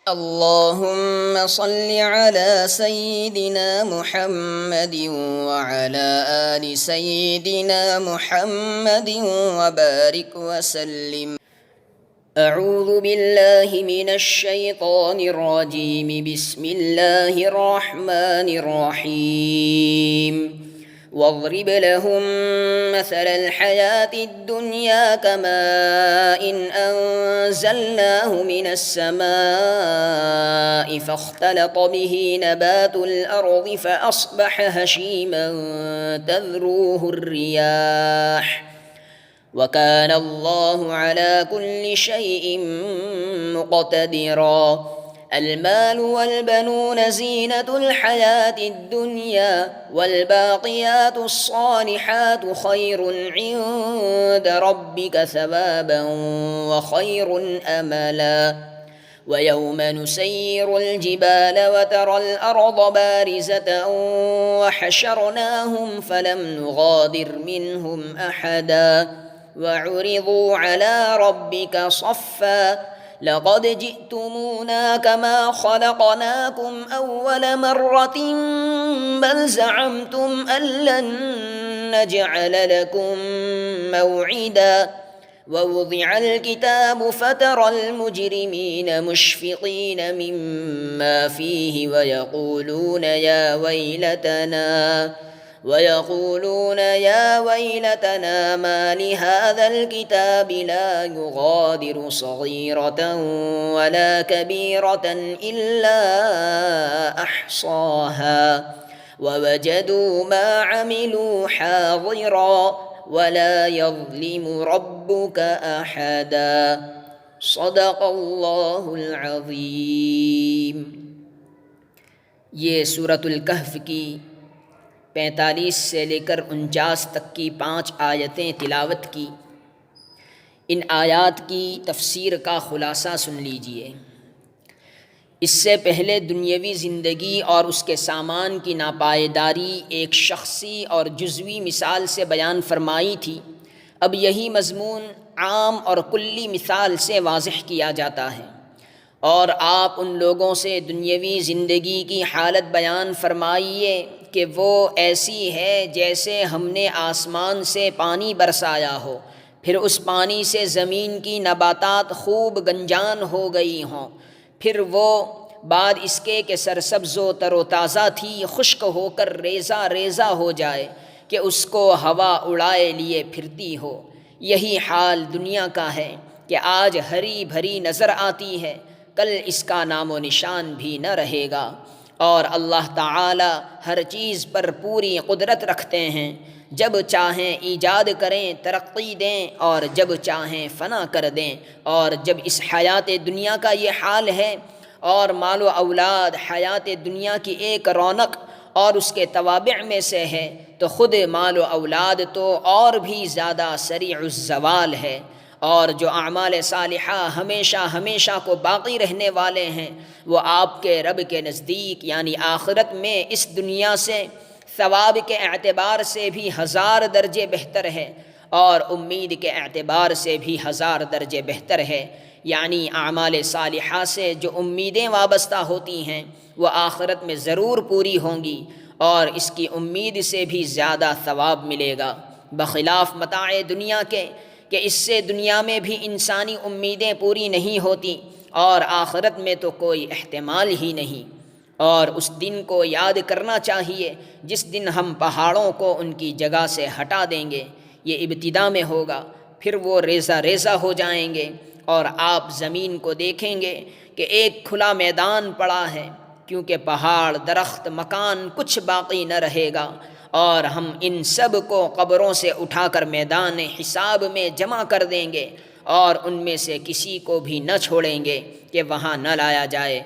اللهم صل على سيدنا محمد وعلى آل سيدنا محمد وبارك وسلم. أعوذ بالله من الشيطان الرجيم. بسم الله الرحمن الرحيم. واضرب لهم مثل الحياة الدنيا كماء أنزلناه من السماء فاختلط به نبات الأرض فأصبح هشيما تذروه الرياح وكان الله على كل شيء مقتدرا. المال والبنون زينة الحياة الدنيا والباقيات الصالحات خير عند ربك ثوابا وخير أملا. ويوم نسير الجبال وترى الأرض بارزة وحشرناهم فلم نغادر منهم أحدا وعرضوا على ربك صفا لقد جئتمونا كما خلقناكم أول مرة بل زعمتم أن لن نجعل لكم موعدا. ووضع الكتاب فترى المجرمين مشفقين مما فيه ويقولون يا ويلتنا ما لهذا الكتاب لا يغادر صغيرة ولا كبيرة إلا أحصاها ووجدوا ما عملوا حاضرا ولا يظلم ربك أحدا. صدق اللہ العظیم. یہ سورۃ الکہف کی 45 سے لے کر 49 تک کی 5 آیتیں تلاوت کی. ان آیات کی تفسیر کا خلاصہ سن لیجئے. اس سے پہلے دنیاوی زندگی اور اس کے سامان کی ناپائیداری ایک شخصی اور جزوی مثال سے بیان فرمائی تھی. اب یہی مضمون عام اور کلی مثال سے واضح کیا جاتا ہے. اور آپ ان لوگوں سے دنیاوی زندگی کی حالت بیان فرمائیے کہ وہ ایسی ہے جیسے ہم نے آسمان سے پانی برسایا ہو، پھر اس پانی سے زمین کی نباتات خوب گنجان ہو گئی ہوں، پھر وہ بعد اس کے کہ سرسبز و تر و تازہ تھی خشک ہو کر ریزہ ریزہ ہو جائے کہ اس کو ہوا اڑائے لیے پھرتی ہو. یہی حال دنیا کا ہے کہ آج ہری بھری نظر آتی ہے، کل اس کا نام و نشان بھی نہ رہے گا. اور اللہ تعالی ہر چیز پر پوری قدرت رکھتے ہیں. جب چاہیں ایجاد کریں ترقی دیں اور جب چاہیں فنا کر دیں. اور جب اس حیات دنیا کا یہ حال ہے اور مال و اولاد حیات دنیا کی ایک رونق اور اس کے توابع میں سے ہے، تو خود مال و اولاد تو اور بھی زیادہ سریع الزوال ہے. اور جو اعمال صالحہ ہمیشہ ہمیشہ کو باقی رہنے والے ہیں وہ آپ کے رب کے نزدیک یعنی آخرت میں اس دنیا سے ثواب کے اعتبار سے بھی 1000 درجے بہتر ہے اور امید کے اعتبار سے بھی 1000 درجے بہتر ہے. یعنی اعمال صالحہ سے جو امیدیں وابستہ ہوتی ہیں وہ آخرت میں ضرور پوری ہوں گی اور اس کی امید سے بھی زیادہ ثواب ملے گا، بخلاف متاع دنیا کے کہ اس سے دنیا میں بھی انسانی امیدیں پوری نہیں ہوتی اور آخرت میں تو کوئی احتمال ہی نہیں. اور اس دن کو یاد کرنا چاہیے جس دن ہم پہاڑوں کو ان کی جگہ سے ہٹا دیں گے. یہ ابتدا میں ہوگا، پھر وہ ریزہ ریزہ ہو جائیں گے اور آپ زمین کو دیکھیں گے کہ ایک کھلا میدان پڑا ہے، کیونکہ پہاڑ درخت مکان کچھ باقی نہ رہے گا. اور ہم ان سب کو قبروں سے اٹھا کر میدان حساب میں جمع کر دیں گے اور ان میں سے کسی کو بھی نہ چھوڑیں گے کہ وہاں نہ لایا جائے.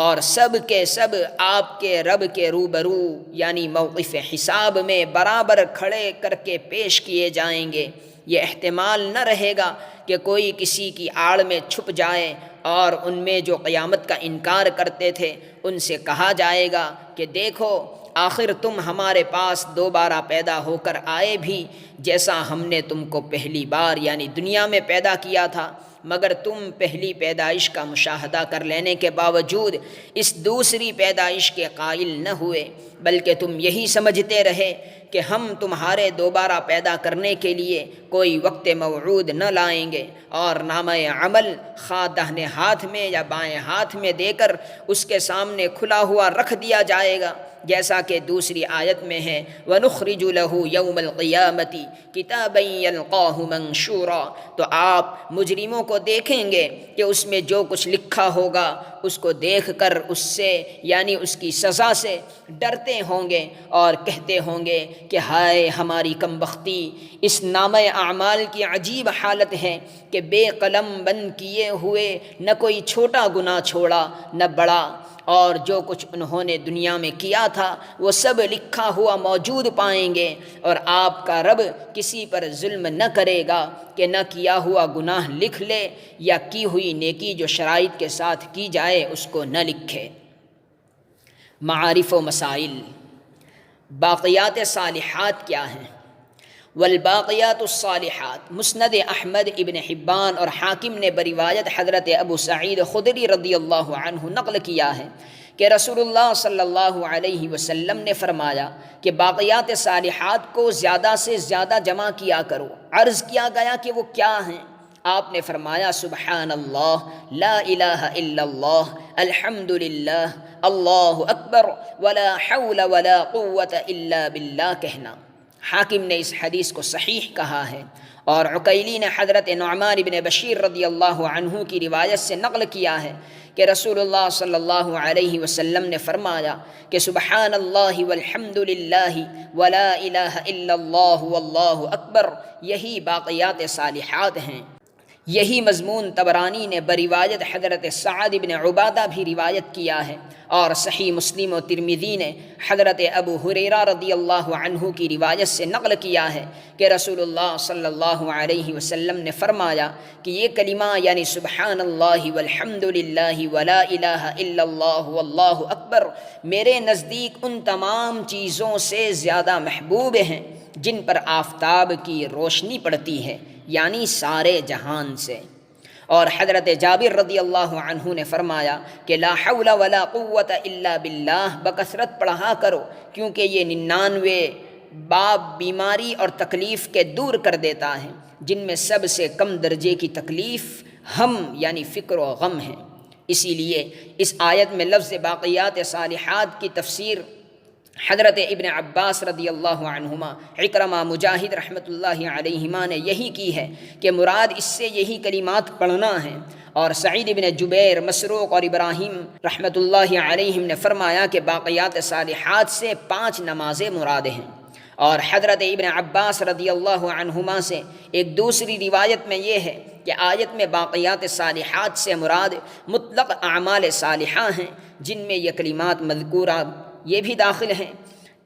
اور سب کے سب آپ کے رب کے روبرو یعنی موقف حساب میں برابر کھڑے کر کے پیش کیے جائیں گے. یہ احتمال نہ رہے گا کہ کوئی کسی کی آڑ میں چھپ جائے اور ان میں جو قیامت کا انکار کرتے تھے ان سے کہا جائے گا کہ دیکھو آخر تم ہمارے پاس دوبارہ پیدا ہو کر آئے بھی جیسا ہم نے تم کو پہلی بار یعنی دنیا میں پیدا کیا تھا، مگر تم پہلی پیدائش کا مشاہدہ کر لینے کے باوجود اس دوسری پیدائش کے قائل نہ ہوئے، بلکہ تم یہی سمجھتے رہے کہ ہم تمہارے دوبارہ پیدا کرنے کے لیے کوئی وقت موعود نہ لائیں گے، اور نامہ عمل خواہ داہنے ہاتھ میں یا بائیں ہاتھ میں دے کر اس کے سامنے کھلا ہوا رکھ دیا جائے گا، جیسا کہ دوسری آیت میں ہے وَنُخْرِجُ لَهُ يَوْمَ الْقِيَامَةِ كِتَابًا يَلْقَاهُ مَنشُورًا۔ تو آپ مجرموں کو دیکھیں گے کہ اس میں جو کچھ لکھا ہوگا اس کو دیکھ کر اس سے یعنی اس کی سزا سے ڈرتے ہوں گے اور کہتے ہوں گے کہ ہائے ہماری کم بختی، اس نامہ اعمال کی عجیب حالت ہے کہ بے قلم بند کیے ہوئے نہ کوئی چھوٹا گناہ چھوڑا نہ بڑا، اور جو کچھ انہوں نے دنیا میں کیا تھا وہ سب لکھا ہوا موجود پائیں گے، اور آپ کا رب کسی پر ظلم نہ کرے گا کہ نہ کیا ہوا گناہ لکھ لے یا کی ہوئی نیکی جو شرائط کے ساتھ کی جائے اس کو نہ لکھے۔ معارف و مسائل۔ باقیات صالحات کیا ہیں؟ والباقیات الصالحات، مسند احمد، ابن حبان اور حاکم نے بروایت حضرت ابو سعید خدری رضی اللہ عنہ نقل کیا ہے کہ رسول اللہ صلی اللہ علیہ وسلم نے فرمایا کہ باقیات صالحات کو زیادہ سے زیادہ جمع کیا کرو۔ عرض کیا گیا کہ وہ کیا ہیں؟ آپ نے فرمایا سبحان اللہ، لا الہ الا اللہ، الحمد للہ، اللہ اکبر، ولا حول ولا قوت الا باللہ کہنا۔ حاکم نے اس حدیث کو صحیح کہا ہے، اور عقیلی نے حضرت نعمان بن بشیر رضی اللہ عنہ کی روایت سے نقل کیا ہے کہ رسول اللہ صلی اللہ علیہ وسلم نے فرمایا کہ سبحان اللہ والحمد للہ ولا الہ الا اللہ واللہ اکبر، یہی باقیات صالحات ہیں۔ یہی مضمون طبرانی نے بروایت حضرت سعد بن عبادہ بھی روایت کیا ہے، اور صحیح مسلم و ترمذی نے حضرت ابو ہریرہ رضی اللہ عنہ کی روایت سے نقل کیا ہے کہ رسول اللہ صلی اللہ علیہ وسلم نے فرمایا کہ یہ کلمہ یعنی سبحان اللہ والحمد للہ ولا الہ الا اللہ واللہ اکبر میرے نزدیک ان تمام چیزوں سے زیادہ محبوب ہیں جن پر آفتاب کی روشنی پڑتی ہے، یعنی سارے جہان سے۔ اور حضرت جابر رضی اللہ عنہ نے فرمایا کہ لا حول ولا قوت الا باللہ بکثرت پڑھا کرو، کیونکہ یہ 99 باب بیماری اور تکلیف کے دور کر دیتا ہے، جن میں سب سے کم درجے کی تکلیف ہم یعنی فکر و غم ہے۔ اسی لیے اس آیت میں لفظ باقیات صالحات کی تفسیر حضرت ابن عباس رضی اللہ عنہما، عکرمہ، مجاہد رحمۃ اللہ علیہما نے یہی کی ہے کہ مراد اس سے یہی کلمات پڑھنا ہے، اور سعید بن جبیر، مسروق اور ابراہیم رحمۃ اللہ علیہم نے فرمایا کہ باقیات صالحات سے 5 نمازیں مراد ہیں۔ اور حضرت ابن عباس رضی اللہ عنہما سے ایک دوسری روایت میں یہ ہے کہ آیت میں باقیات صالحات سے مراد مطلق اعمال صالحہ ہیں، جن میں یہ کلمات مذکورہ یہ بھی داخل ہیں،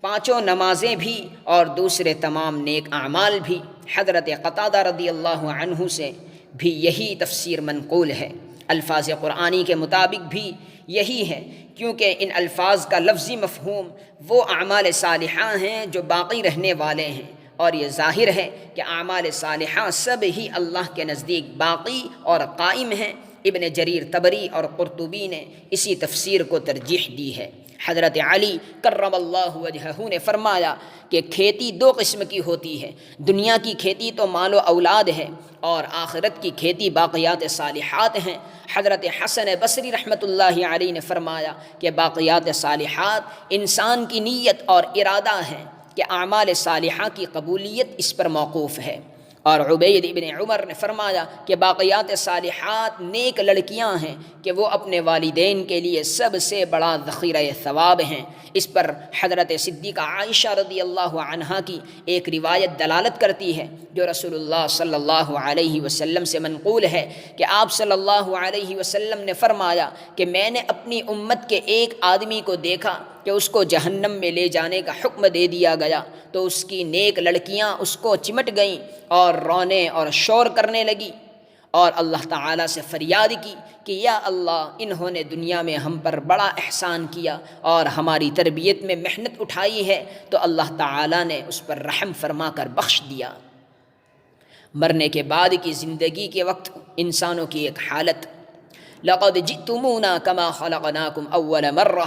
5 نمازیں بھی اور دوسرے تمام نیک اعمال بھی۔ حضرت قتادہ رضی اللہ عنہ سے بھی یہی تفسیر منقول ہے۔ الفاظ قرآنی کے مطابق بھی یہی ہے، کیونکہ ان الفاظ کا لفظی مفہوم وہ اعمال صالحہ ہیں جو باقی رہنے والے ہیں، اور یہ ظاہر ہے کہ اعمال صالحہ سب ہی اللہ کے نزدیک باقی اور قائم ہیں۔ ابن جریر طبری اور قرطبی نے اسی تفسیر کو ترجیح دی ہے۔ حضرت علی کرم اللہ وجہہ نے فرمایا کہ کھیتی 2 قسم کی ہوتی ہے، دنیا کی کھیتی تو مال و اولاد ہے، اور آخرت کی کھیتی باقیات صالحات ہیں۔ حضرت حسن بصری رحمۃ اللہ علیہ نے فرمایا کہ باقیات صالحات انسان کی نیت اور ارادہ ہے کہ اعمال صالحہ کی قبولیت اس پر موقوف ہے۔ اور عبید ابن عمر نے فرمایا کہ باقیات صالحات نیک لڑکیاں ہیں کہ وہ اپنے والدین کے لیے سب سے بڑا ذخیرہ ثواب ہیں۔ اس پر حضرت صدیقہ عائشہ رضی اللہ عنہا کی ایک روایت دلالت کرتی ہے جو رسول اللہ صلی اللہ علیہ وسلم سے منقول ہے کہ آپ صلی اللہ علیہ وسلم نے فرمایا کہ میں نے اپنی امت کے ایک آدمی کو دیکھا کہ اس کو جہنم میں لے جانے کا حکم دے دیا گیا، تو اس کی نیک لڑکیاں اس کو چمٹ گئیں اور رونے اور شور کرنے لگی، اور اللہ تعالیٰ سے فریاد کی کہ یا اللہ انہوں نے دنیا میں ہم پر بڑا احسان کیا اور ہماری تربیت میں محنت اٹھائی ہے، تو اللہ تعالیٰ نے اس پر رحم فرما کر بخش دیا۔ مرنے کے بعد کی زندگی کے وقت انسانوں کی ایک حالت، لقد جئتمونا کما خلقناکم اول مرہ،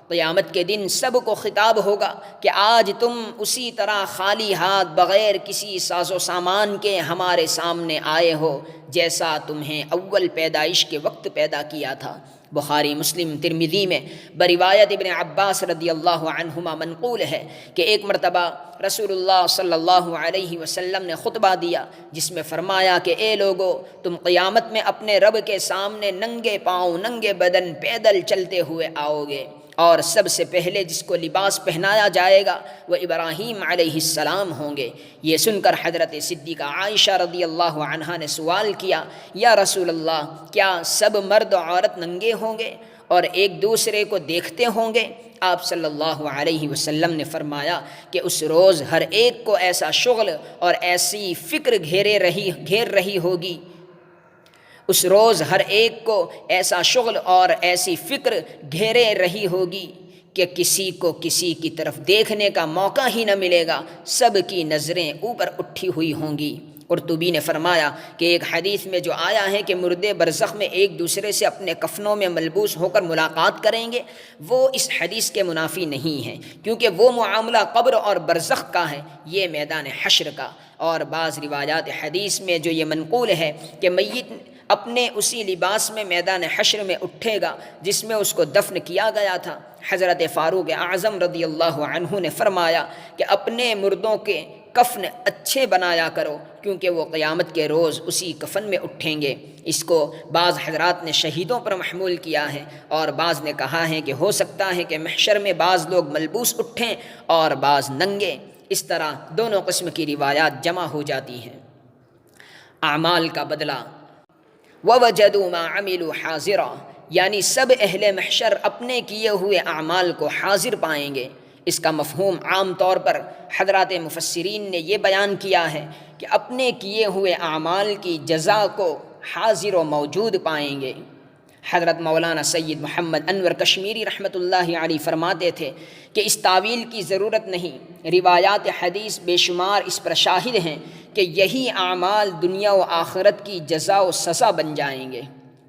قیامت کے دن سب کو خطاب ہوگا کہ آج تم اسی طرح خالی ہاتھ بغیر کسی ساز و سامان کے ہمارے سامنے آئے ہو جیسا تمہیں اول پیدائش کے وقت پیدا کیا تھا۔ بخاری، مسلم، ترمذی میں بروایت ابن عباس رضی اللہ عنہما منقول ہے کہ ایک مرتبہ رسول اللہ صلی اللہ علیہ وسلم نے خطبہ دیا جس میں فرمایا کہ اے لوگو، تم قیامت میں اپنے رب کے سامنے ننگے پاؤں، ننگے بدن پیدل چلتے ہوئے آؤ گے، اور سب سے پہلے جس کو لباس پہنایا جائے گا وہ ابراہیم علیہ السلام ہوں گے۔ یہ سن کر حضرت صدیقہ عائشہ رضی اللہ عنہا نے سوال کیا، یا رسول اللہ، کیا سب مرد و عورت ننگے ہوں گے اور ایک دوسرے کو دیکھتے ہوں گے؟ آپ صلی اللہ علیہ وسلم نے فرمایا کہ اس روز ہر ایک کو ایسا شغل اور ایسی فکر گھیر رہی ہوگی، اس روز ہر ایک کو ایسا شغل اور ایسی فکر گھیرے رہی ہوگی کہ کسی کو کسی کی طرف دیکھنے کا موقع ہی نہ ملے گا، سب کی نظریں اوپر اٹھی ہوئی ہوں گی۔ قرطبی نے فرمایا کہ ایک حدیث میں جو آیا ہے کہ مردے برزخ میں ایک دوسرے سے اپنے کفنوں میں ملبوس ہو کر ملاقات کریں گے، وہ اس حدیث کے منافی نہیں ہے، کیونکہ وہ معاملہ قبر اور برزخ کا ہے، یہ میدان حشر کا۔ اور بعض روایات حدیث میں جو یہ منقول ہے کہ میت اپنے اسی لباس میں میدان حشر میں اٹھے گا جس میں اس کو دفن کیا گیا تھا۔ حضرت فاروق اعظم رضی اللہ عنہ نے فرمایا کہ اپنے مردوں کے کفن اچھے بنایا کرو، کیونکہ وہ قیامت کے روز اسی کفن میں اٹھیں گے۔ اس کو بعض حضرات نے شہیدوں پر محمول کیا ہے، اور بعض نے کہا ہے کہ ہو سکتا ہے کہ محشر میں بعض لوگ ملبوس اٹھیں اور بعض ننگے، اس طرح دونوں قسم کی روایات جمع ہو جاتی ہیں۔ اعمال کا بدلہ، وَوَجَدُوا مَا عَمِلُوا حَاضِرًا، یعنی سب اہل محشر اپنے کیے ہوئے اعمال کو حاضر پائیں گے۔ اس کا مفہوم عام طور پر حضرات مفسرین نے یہ بیان کیا ہے کہ اپنے کیے ہوئے اعمال کی جزا کو حاضر و موجود پائیں گے۔ حضرت مولانا سید محمد انور کشمیری رحمۃ اللہ علیہ فرماتے تھے کہ اس تعویل کی ضرورت نہیں، روایات حدیث بے شمار اس پر شاہد ہیں کہ یہی اعمال دنیا و آخرت کی جزا و سزا بن جائیں گے،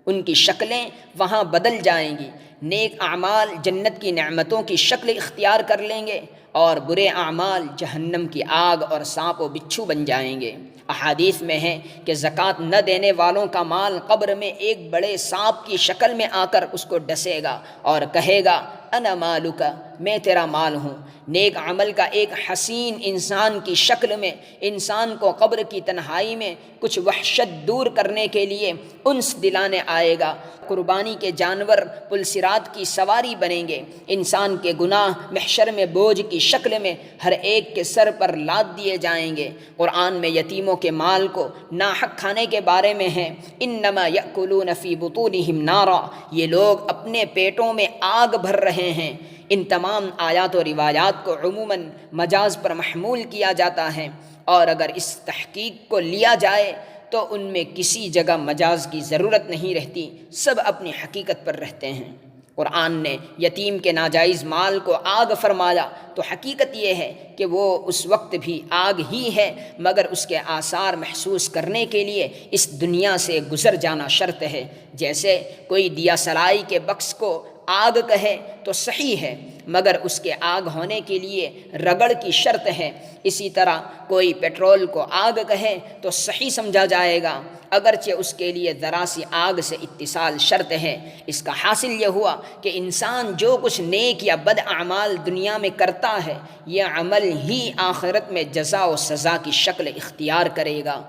ان کی شکلیں وہاں بدل جائیں گی۔ نیک اعمال جنت کی نعمتوں کی شکل اختیار کر لیں گے، اور برے اعمال جہنم کی آگ اور سانپ و بچھو بن جائیں گے۔ احادیث میں ہے کہ زکوٰۃ نہ دینے والوں کا مال قبر میں ایک بڑے سانپ کی شکل میں آ کر اس کو ڈسے گا اور کہے گا انا مالک، میں تیرا مال ہوں۔ نیک عمل کا ایک حسین انسان کی شکل میں انسان کو قبر کی تنہائی میں کچھ وحشت دور کرنے کے لیے انس دلانے آئے گا۔ قربانی کے جانور پلسرات کی سواری بنیں گے۔ انسان کے گناہ محشر میں بوجھ کی شکل میں ہر ایک کے سر پر لاد دیے جائیں گے۔ قرآن میں یتیموں کے مال کو ناحق کھانے کے بارے میں ہے، انما یأکلون فی بطونہم نارا، یہ لوگ اپنے پیٹوں میں آگ بھر رہے ہیں۔ ان تمام آیات و روایات کو عموماً مجاز پر محمول کیا جاتا ہے، اور اگر اس تحقیق کو لیا جائے تو ان میں کسی جگہ مجاز کی ضرورت نہیں رہتی، سب اپنی حقیقت پر رہتے ہیں۔ قرآن نے یتیم کے ناجائز مال کو آگ فرمایا تو حقیقت یہ ہے کہ وہ اس وقت بھی آگ ہی ہے، مگر اس کے آثار محسوس کرنے کے لیے اس دنیا سے گزر جانا شرط ہے۔ جیسے کوئی دیا سلائی کے بکس کو آگ کہے تو صحیح ہے، مگر اس کے آگ ہونے کے لیے رگڑ کی شرط ہے۔ اسی طرح کوئی پیٹرول کو آگ کہے تو صحیح سمجھا جائے گا، اگرچہ اس کے لیے ذرا سی آگ سے اتصال شرط ہے۔ اس کا حاصل یہ ہوا کہ انسان جو کچھ نیک یا بد اعمال دنیا میں کرتا ہے، یہ عمل ہی آخرت میں جزا و سزا کی شکل اختیار کرے گا۔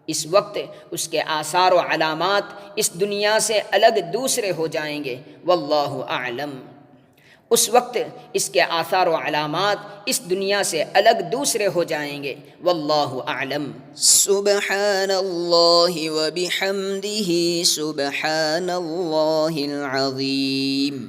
اس وقت اس کے آثار و علامات اس دنیا سے الگ دوسرے ہو جائیں گے، واللہ اعلم۔ اس وقت اس کے آثار و علامات اس دنیا سے الگ دوسرے ہو جائیں گے، واللہ اعلم۔ سبحان اللہ و بحمدہ، سبحان اللہ العظیم۔